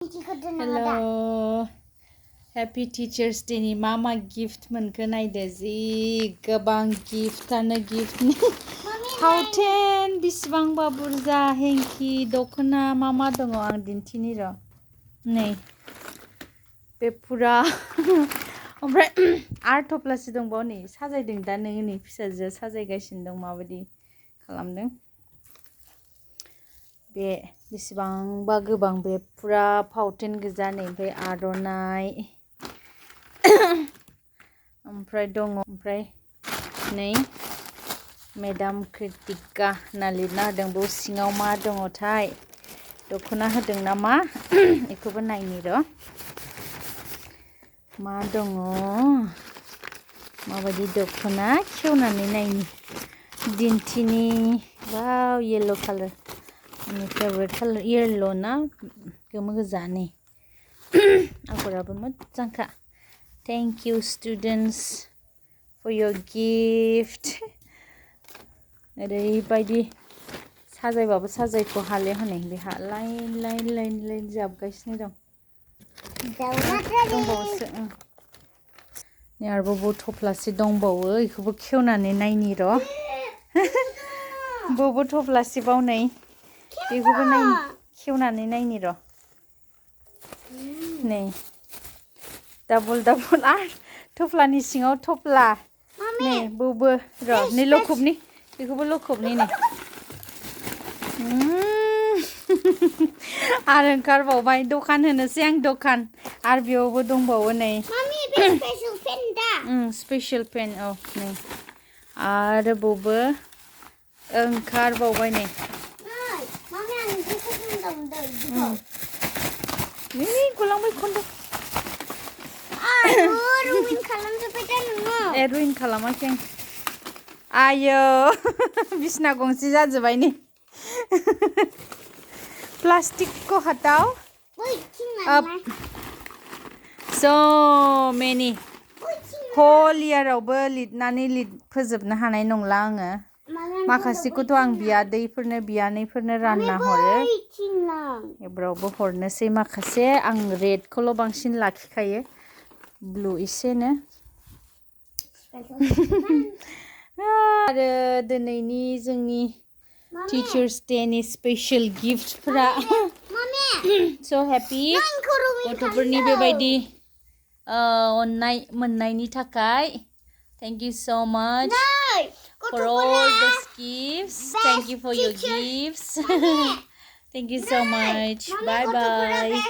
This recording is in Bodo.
Hello. Happy Teachers Day ni mama gift मोनखो नायदो जि गोबां गिफ्टानो गिफ्टनि फावथेन बिसिबांबा बुरजा हेंखि दख'ना मा दङ आं दिन्थिनि र' नै बे फुरा ओमफ्राय आर थफ्लासे दंबावो नै साजायदों दा नोङो नै फिसाजोआ साजायगासिनो दं माबायदि खालामदों बे बेसेबांबा गोबां बे फुरा फावथेन गोजा नै ओमफ्राय आर'नाइ ओमफ्राय दङ ओमफ्राय नै मेडाम कृतिका होनना लिरना होदों बेयाव सिङाव मा दङथाय दख'ना होदों नामा बेखौबो नायनि र' मा दङ माबायदि दख'ना खेवनानै नायनि दिन्थिनि वाव येलो कालार आंनि फेभरेट कालार येलो ना गोमो गोजा नै आगराबो मोजांखा thank you students for your gift ओरैबायदि साजायबाबो साजायख' हाले हनै बेहा लाइन लाइन लाइन लाइन जाबगासिनो दं दंबावोसो नै आरोबाव थफ्लासे दंबावो बेखौबो खेवनानै नायनि र' बबो थफ्लासेबाव नै बेखौबो नायनि खेवनानै नायनि र' नै डाबल डाबल आर थफ्लानि सिङाव थफ्ला नै बबो र' नै लखबनि बेखौबो लखबनि नै आरो ओंखारबावबाय दखान होनोसै आं दखान आरो बेयावबो दंबावो नै स्पेशल पेन औ नै आरो बबो ओंखारबावबाय नै गलांबाय खनदों रुइन खालामाखै आं आयो बिसना गंसे जाजोब्बाय नै प्लास्टिक को हटाओ अब so many whole year-आवबो लिरनानै फोजोबनो हानाय नंला आङो माखासेखौथ' आं बियानैफोरनो रानना हरो एबारावबो हरनोसै माखासे आं रेडखौल' बांसिन लाखिखायो ब्लु एसेनो आरो दिनैनि जोंनि टीचर्स डे नि स्पेशल गिफ्टफोरा so happy गथ'फोरनि बेबायदि अननाय मोननायनि थाखाय thank you so much for all those gifts thank you for your gifts thank you so much bye bye